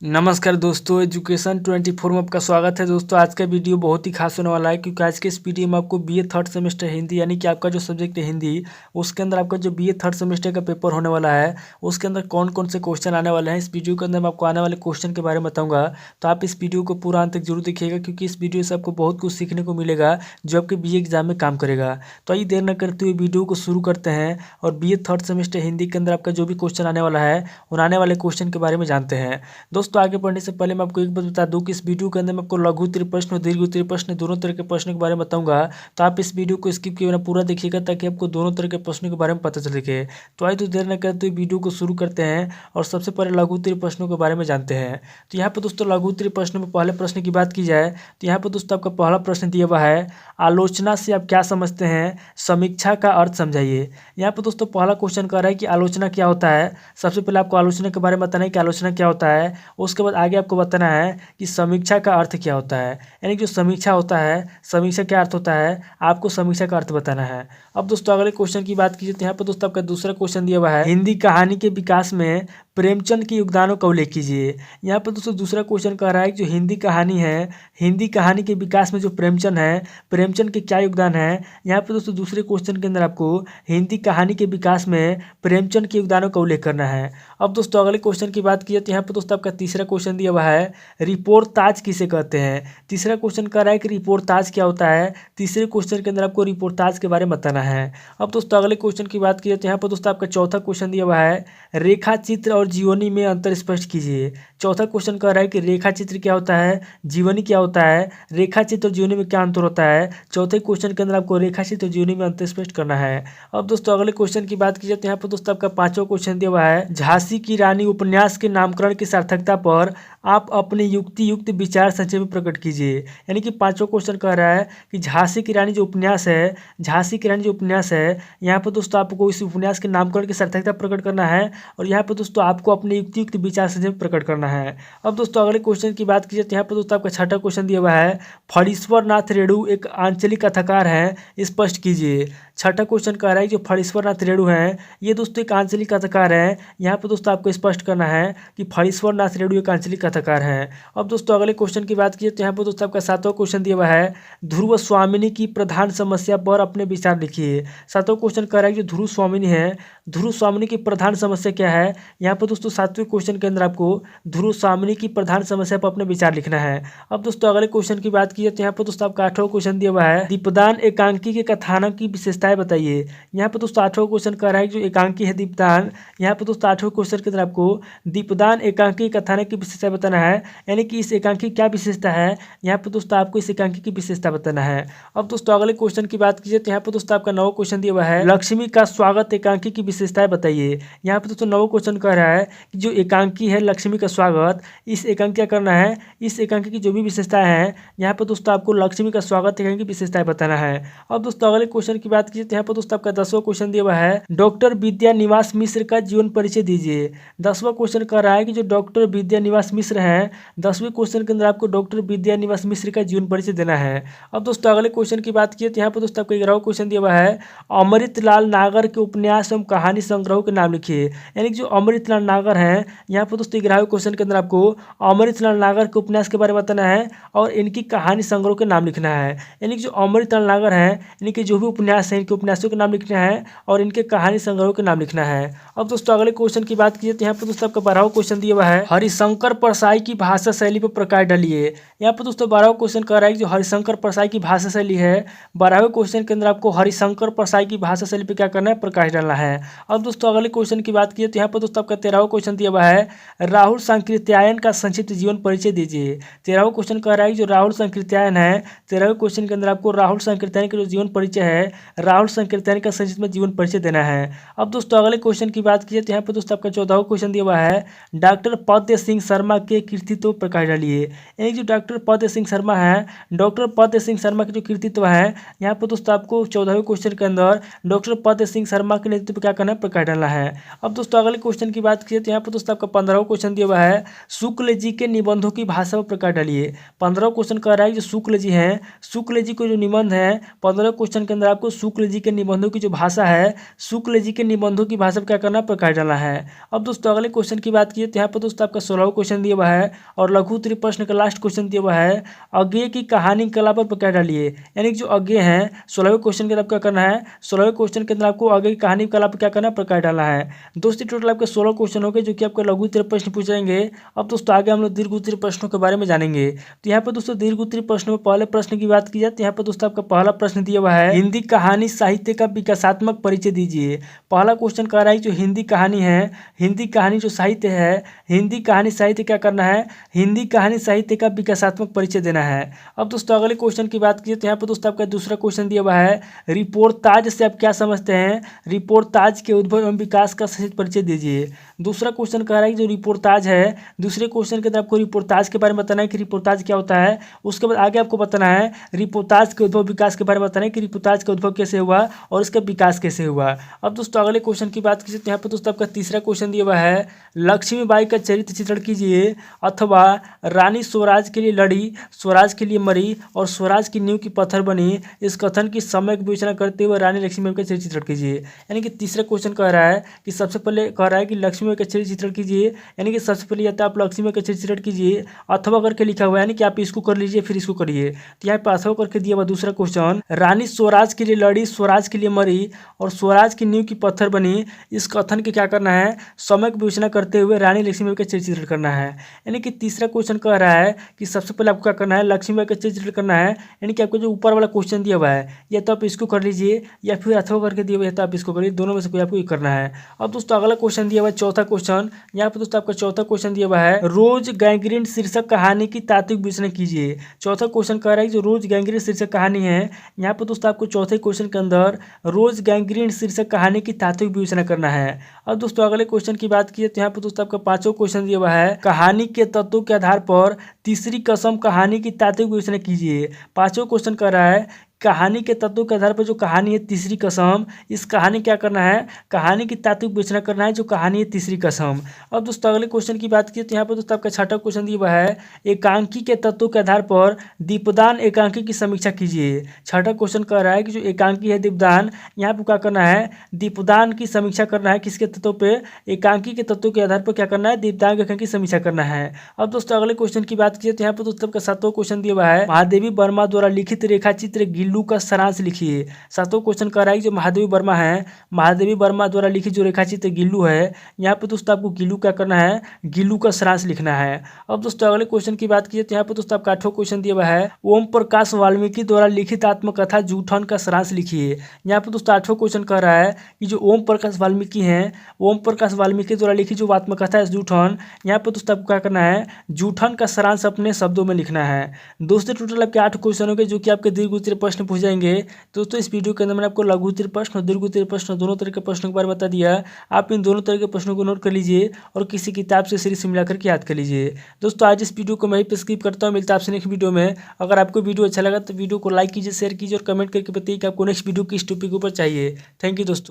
नमस्कार दोस्तों, एजुकेशन 24 में आपका स्वागत है। दोस्तों आज का वीडियो बहुत ही खास होने वाला है क्योंकि आज के इस वीडियो में आपको बीए थर्ड सेमेस्टर हिंदी यानी कि आपका जो सब्जेक्ट है हिंदी, उसके अंदर आपका जो बीए थर्ड सेमेस्टर का पेपर होने वाला है उसके अंदर कौन कौन से क्वेश्चन आने वाले हैं, इस वीडियो के अंदर मैं आपको आने वाले क्वेश्चन के बारे में बताऊँगा। तो आप इस वीडियो को पूरा अंत तक जरूर देखिएगा क्योंकि इस वीडियो से आपको बहुत कुछ सीखने को मिलेगा जो आपके बीए एग्जाम में काम करेगा। तो आइए देर न करते हुए वीडियो को शुरू करते हैं और बीए थर्ड सेमेस्टर हिंदी के अंदर आपका जो भी क्वेश्चन आने वाला है उन आने वाले क्वेश्चन के बारे में जानते हैं। दोस्तों आगे बढ़ने से पहले मैं आपको एक बात बता दूं कि इस वीडियो के अंदर मैं आपको लघु उत्तरीय प्रश्न और दीर्घ उत्तरीय प्रश्न दोनों तरह के प्रश्नों के बारे में बताऊंगा। तो आप इस वीडियो को स्किप किए बिना पूरा देखिएगा ताकि आपको दोनों तरह के प्रश्नों के बारे में पता चल सके। तो आइए तो देर न करते हुए वीडियो को शुरू करते हैं और सबसे पहले लघु उत्तरीय प्रश्नों के बारे में जानते हैं। तो यहाँ पर दोस्तों लघु उत्तरीय प्रश्नों में पहले प्रश्न की बात की जाए तो यहाँ पर दोस्तों आपका पहला प्रश्न दिया हुआ है, आलोचना से आप क्या समझते हैं, समीक्षा का अर्थ समझाइए। यहाँ पर दोस्तों पहला क्वेश्चन कह रहा है कि आलोचना क्या होता है। सबसे पहले आपको आलोचना के बारे में बताना है कि आलोचना क्या होता है, उसके बाद आगे आपको बताना है कि समीक्षा का अर्थ क्या होता है। यानी जो समीक्षा होता है, समीक्षा क्या अर्थ होता है, आपको समीक्षा का अर्थ बताना है। अब दोस्तों अगले क्वेश्चन की बात कीजिए तो यहाँ पर दोस्तों आपका दूसरा क्वेश्चन दिया हुआ है, हिंदी कहानी के विकास में प्रेमचंद के योगदानों का उल्लेख कीजिए। यहाँ पर दोस्तों दूसरा क्वेश्चन कह रहा है कि जो हिंदी कहानी है, हिंदी कहानी के विकास में जो प्रेमचंद है, प्रेमचंद के क्या योगदान है। यहाँ पर दोस्तों दूसरे क्वेश्चन के अंदर आपको हिंदी कहानी के विकास में प्रेमचंद के योगदानों का उल्लेख करना है। अब दोस्तों अगले क्वेश्चन की बात की जाए तो यहाँ पर दोस्तों आपका तीसरा क्वेश्चन दिया हुआ है, रिपोर्टाज किसे कहते हैं। तीसरा क्वेश्चन कह रहा है कि रिपोर्टाज क्या होता है। तीसरे क्वेश्चन के अंदर आपको रिपोर्टाज के बारे में बताना है। अब दोस्तों अगले क्वेश्चन की बात की जाए तो यहाँ पर दोस्तों आपका चौथा क्वेश्चन दिया हुआ है, रेखा चित्र और जीवनी में अंतर स्पष्ट कीजिए। चौथा क्वेश्चन कह रहा है कि रेखा चित्र क्या होता है, जीवनी क्या होता है, रेखा चित्र और जीवनी में क्या अंतर होता है। चौथे क्वेश्चन के अंदर आपको रेखा चित्र और जीवनी में अंतर स्पष्ट करना है। अब दोस्तों अगले क्वेश्चन की बात की जाए तो यहाँ पर दोस्तों आपका पांचवा क्वेश्चन दिया हुआ है, झांसी की रानी उपन्यास के नामकरण की सार्थकता पर आप अपने युक्ति युक्त विचार संक्षेप में प्रकट कीजिए। यानी कि पांचवा क्वेश्चन कह रहा है कि झांसी की रानी जो उपन्यास है, झांसी की रानी जो उपन्यास है, यहाँ पर दोस्तों आपको इस उपन्यास के नामकरण की सार्थकता प्रकट करना है और यहाँ पर दोस्तों आपको अपने युक्ति युक्त विचार संक्षेप में प्रकट करना है। अब दोस्तों अगले क्वेश्चन की बात की जाए तो यहाँ पर दोस्तों आपका छठा क्वेश्चन दिया हुआ है, फणीश्वर नाथ रेणु एक आंचलिक कथाकार है, स्पष्ट कीजिए। छठा क्वेश्चन कह रहा है जो फणीश्वर नाथ रेणु हैं ये दोस्तों एक आंचलिक कथाकार है। यहाँ पर दोस्तों आपको स्पष्ट करना है कि फणीश्वर नाथ रेणु एक आंचलिक कथाकार है। अब दोस्तों अगले क्वेश्चन की बात कीजिए तो यहाँ पर दोस्तों आपका सातवां क्वेश्चन दिया हुआ है, ध्रुव स्वामिनी की प्रधान समस्या पर अपने विचार लिखिए। सातवां क्वेश्चन कह रहा है कि जो ध्रुव स्वामिनी है, ध्रुव स्वामिनी की प्रधान समस्या क्या है। यहाँ पर दोस्तों सातवें क्वेश्चन के अंदर आपको ध्रुव स्वामिनी की प्रधान समस्या पर अपने विचार लिखना है। अब दोस्तों अगले क्वेश्चन की बात कीजिए तो यहाँ पर दोस्तों आपका आठवां क्वेश्चन दिया हुआ है, दीपदान एकांकी के कथानक की विशेषताएं बताइए। यहाँ पर दोस्तों आठवां क्वेश्चन कह रहा है जो एकांकी है दीपदान, यहाँ पर दोस्तों आठवें क्वेश्चन के अंदर आपको दीपदान एकांकी कथानक की विशेषता बताना है। यानी कि इस एकांकी क्या विशेषता है, यहाँ पर दोस्तों आपको इस एकांकी की विशेषता बताना है। अब दोस्तों अगले क्वेश्चन की बात कीजिए तो यहाँ पर दोस्तों आपका नवा क्वेश्चन दिया हुआ है, लक्ष्मी का स्वागत एकांकी की विशेषताएं बताइए। यहाँ पर दोस्तों नवा क्वेश्चन कह रहा है कि जो एकांकी है लक्ष्मी का स्वागत, इस एकांकी क्या करना है, इस एकांकी की जो भी विशेषताएं हैं यहाँ पर दोस्तों आपको लक्ष्मी का स्वागत एकांकी की विशेषताएं बताना है। अब दोस्तों अगले क्वेश्चन की बात कीजिए तो यहाँ पर दोस्तों आपका 10वां क्वेश्चन दिया हुआ है, डॉक्टर विद्या निवास मिश्र का जीवन परिचय दीजिए। 10वां क्वेश्चन कह रहा है कि जो डॉक्टर विद्या निवास मिश्र हैं, 10वें क्वेश्चन के अंदर आपको डॉक्टर विद्या निवास मिश्र का जीवन परिचय देना है। अब दोस्तों अगले क्वेश्चन की बात कीजिए तो यहाँ पर दोस्तों आपको 11वां क्वेश्चन दिया हुआ है, अमृतलाल नागर के उपन्यास एवं कहानी संग्रह के नाम लिखिए। यानी कि जो अमृतलाल नागर हैं, यहाँ पर दोस्तों 11वें क्वेश्चन के अंदर आपको अमृतलाल नागर के उपन्यास के बारे में बताना है और इनकी कहानी संग्रह के नाम लिखना है। यानी कि जो अमृतलाल नागर हैं, यानी कि जो भी उपन्यास है इनके उपन्यासों के नाम लिखना है और इनके कहानी संग्रह के नाम लिखना है। अब दोस्तों अगले क्वेश्चन की बात कीजिए तो यहाँ पर दोस्तों आपका 12वां क्वेश्चन दिया हुआ है, हरिशंकर परसाई की भाषा शैली पर प्रकाश डालिए। यहाँ पर दोस्तों 12वां क्वेश्चन कह रहा है कि जो हरिशंकर परसाई की भाषा शैली है, 12वें क्वेश्चन के अंदर आपको हरिशंकर परसाई की भाषा शैली पर क्या करना है, प्रकाश डालना है। अब दोस्तों अगले क्वेश्चन की बात कीजिए तो यहाँ पर दोस्तों आपका 13वां क्वेश्चन दिया हुआ है, राहुल सांकृत्यायन का संक्षिप्त जीवन परिचय दीजिए। 13वां क्वेश्चन कह रहा है कि जो राहुल सांकृत्यायन है, 13वें क्वेश्चन के अंदर आपको राहुल सांकृत्यायन का जो जीवन परिचय है, राहुल सांकृत्यायन का संक्षिप्त में जीवन परिचय देना है। अब दोस्तों अगले क्वेश्चन की बात कीजिए तो यहाँ पर दोस्तों आपका 14वां क्वेश्चन दिया हुआ है, डॉक्टर पद्य सिंह शर्मा के कृतित्व पर प्रकाश डालिए। एक जो डॉक्टर पद्य सिंह शर्मा है, डॉक्टर पद्य सिंह शर्मा के जो कृतित्व है, यहाँ पर दोस्तों आपको 14वें क्वेश्चन के अंदर डॉक्टर पद्य सिंह शर्मा के नेतृत्व पर क्या करना है, प्रकाश डालना है। अब दोस्तों अगले क्वेश्चन की बात बात की तो यहाँ पर दोस्तों आपका 15वां क्वेश्चन दिया हुआ है, शुक्ल जी के निबंधों की भाषा पर प्रकाश डालिए। 15वां क्वेश्चन कह रहा है जो शुक्ल जी हैं, शुक्ल जी को जो निबंध है 15वें क्वेश्चन के अंदर आपको शुक्ल जी के निबंधों की जो भाषा है, शुक्ल जी के निबंधों की भाषा पर क्या करना, प्रकाश डालना है। अब दोस्तों अगले क्वेश्चन की बात की तो यहाँ पर दोस्तों आपका 16वां क्वेश्चन दिया हुआ है और लघु उत्तरीय प्रश्न का लास्ट क्वेश्चन दिया हुआ है, अज्ञेय की कहानी कला पर प्रकाश डालिए। यानी कि जो अज्ञेय है 16वें क्वेश्चन के अंदर क्या करना है, 16वें क्वेश्चन के अंदर आपको अज्ञेय की कहानी कला पर क्या करना है, प्रकाश डालना है। दोस्तों टोटल आपके 16 क्वेश्चन हो गए जो कि आपके लघु उत्तरीय प्रश्न पूछेंगे। अब दोस्तों आगे हम लोग दीर्घ उत्तरीय प्रश्नों के बारे में जानेंगे। तो यहाँ पर दोस्तों दीर्घ उत्तरीय प्रश्नों में पहले प्रश्न की बात की जाए तो यहाँ पर दोस्तों आपका पहला प्रश्न दिया हुआ है, हिंदी कहानी साहित्य का विकासात्मक परिचय दीजिए। पहला क्वेश्चन कह रहा है जो हिंदी कहानी है, हिंदी कहानी जो साहित्य है, हिंदी कहानी साहित्य क्या करना है, हिंदी कहानी साहित्य का विकासात्मक परिचय देना है। अब दोस्तों अगले क्वेश्चन की बात कीजिए तो यहाँ पर दोस्तों आपका दूसरा क्वेश्चन दिया हुआ है, रिपोर्टाज से आप क्या समझते हैं, रिपोर्टाज के उद्भव एवं विकास का सही परिचय दीजिए। दूसरा क्वेश्चन कह रहा है कि जो रिपोर्टाज है, दूसरे क्वेश्चन के अंदर आपको रिपोर्टाज के बारे में बताना है कि रिपोर्टाज क्या होता है। उसके बाद आगे आपको बताना है रिपोर्टाज के उद्भव विकास के बारे में बताना है कि रिपोर्टाज का उद्भव कैसे हुआ और इसका विकास कैसे हुआ। अब दोस्तों अगले क्वेश्चन की बात कीजिए तो यहाँ पर दोस्तों आपका तीसरा क्वेश्चन दिया हुआ है, लक्ष्मीबाई का चरित्र चित्रण कीजिए अथवा रानी स्वराज के लिए लड़ी, स्वराज के लिए मरी और स्वराज की नींव की पत्थर बनी, इस कथन की सम्यक विवेचना करते हुए रानी लक्ष्मीबाई का चरित्र चित्रण कीजिए। यानी कि तीसरा क्वेश्चन कह रहा है कि सबसे पहले कह रहा है कि लक्ष्मीबाई का चरित्र चित्रण कीजिए, यानी कि सबसे पहले या तो आप लक्ष्मीबाई का चरित्र चित्रण कीजिए अथवा करके लिखा हुआ है, यानी कि आप इसको कर लीजिए फिर इसको करिए। तो यहाँ पे अथवा करके दिया हुआ दूसरा क्वेश्चन, रानी स्वराज के लिए लड़ी, स्वराज के लिए मरी और स्वराज की नींव की पत्थर बनी, इस कथन की क्या करना है, सम्यक विवेचना करते हुए रानी लक्ष्मीबाई का चरित्र चित्रण करना है। यानी कि तीसरा क्वेश्चन कह रहा है कि सबसे पहले आपको क्या करना है, लक्ष्मीबाई का चरित्र चित्रण करना है। यानी कि आपको जो ऊपर वाला क्वेश्चन दिया हुआ है या तो आप इसको कर लीजिए या फिर अथवा करके दिया हुआ है तो आप इसको करिए, दोनों में से कोई आपको ये करना है। अब दोस्तों अगला क्वेश्चन दिया हुआ है चौथा क्वेश्चन, यहाँ पर दोस्तों आपका चौथा क्वेश्चन दिया हुआ है, रोज गैंग्रीन शीर्षक कहानी की तात्विक विवेचना कीजिए। चौथा क्वेश्चन कह रहा है जो रोज गैंग्रीन शीर्षक कहानी है, यहाँ पर दोस्तों आपको चौथे क्वेश्चन के अंदर रोज गैंग्रीन शीर्षक कहानी की तात्विक विवेचना करना है। अब दोस्तों अगले क्वेश्चन की बात की तो यहाँ पर दोस्तों आपका पांचवा क्वेश्चन दिया हुआ है, कहानी के तत्वों के आधार पर तीसरी कसम कहानी की तात्विक विवेचना कीजिए। पांचवा क्वेश्चन कर रहा है कहानी के तत्वों के आधार पर जो कहानी है तीसरी कसम, इस कहानी क्या करना है, कहानी की तात्विक विवेचना करना है जो कहानी है तीसरी कसम। अब दोस्तों अगले क्वेश्चन की बात की तो यहाँ पर दोस्तों आपका छठा क्वेश्चन दिया हुआ है, एकांकी के तत्वों के आधार पर दीपदान एकांकी की समीक्षा कीजिए। छठा क्वेश्चन कह रहा है कि जो एकांकी है दीपदान, यहाँ पर क्या करना है, दीपदान की समीक्षा करना है, किसके तत्वों पर, एकांकी के तत्वों के आधार पर क्या करना है, दीपदान एकांकी की समीक्षा करना है। अब दोस्तों अगले क्वेश्चन की बात की तो यहाँ पर दोस्तों आपका सातवां क्वेश्चन दिया हुआ है, महादेवी वर्मा द्वारा लिखित रेखा चित्र गिल्लू का सारांश लिखिए। सातवां क्वेश्चन कह रहा है जो महादेवी वर्मा है, महादेवी वर्मा द्वारा लिखित जो रेखाचित्र गिल्लू है, यहाँ पे दोस्तों आपको गिल्लू क्या करना है, गिल्लू का सारांश लिखना है। अब दोस्तों अगले क्वेश्चन की बात कीजिए तो यहाँ पे दोस्तों आपका आठवां क्वेश्चन दिया हुआ है, ओम प्रकाश वाल्मीकि द्वारा लिखित आत्मकथा जूठन का सारांश लिखिए। यहाँ पे दोस्तों आठवां क्वेश्चन कह रहा है कि जो ओम प्रकाश वाल्मीकि हैं, ओम प्रकाश वाल्मीकि द्वारा लिखित जो आत्मकथा है जूठन, यहाँ पे दोस्तों आपको क्या करना है, जूठन का सारांश अपने शब्दों में लिखना है। दोस्तों टोटल आपके 8 क्वेश्चन हो गए जो कि आपके दीर्घ उत्तरीय प्रश्न पूछ जाएंगे। दोस्तों इस वीडियो के अंदर मैंने आपको लघु उत्तरीय प्रश्न और दीर्घ उत्तरीय प्रश्न दोनों तरह के प्रश्नों के बारे में बता दिया। आप इन दोनों तरह के प्रश्नों को नोट कर लीजिए और किसी किताब से सीरीज से मिलाकर के याद कर लीजिए। दोस्तों आज इस वीडियो को मैं ही पे स्किप करता हूँ, मिलता है आपसे नेक्स्ट वीडियो में। अगर आपको वीडियो अच्छा लगा तो वीडियो को लाइक कीजिए, शेयर कीजिए और कमेंट करके बताइए कि आपको नेक्स्ट वीडियो किस टॉपिक के ऊपर चाहिए। थैंक यू दोस्तों।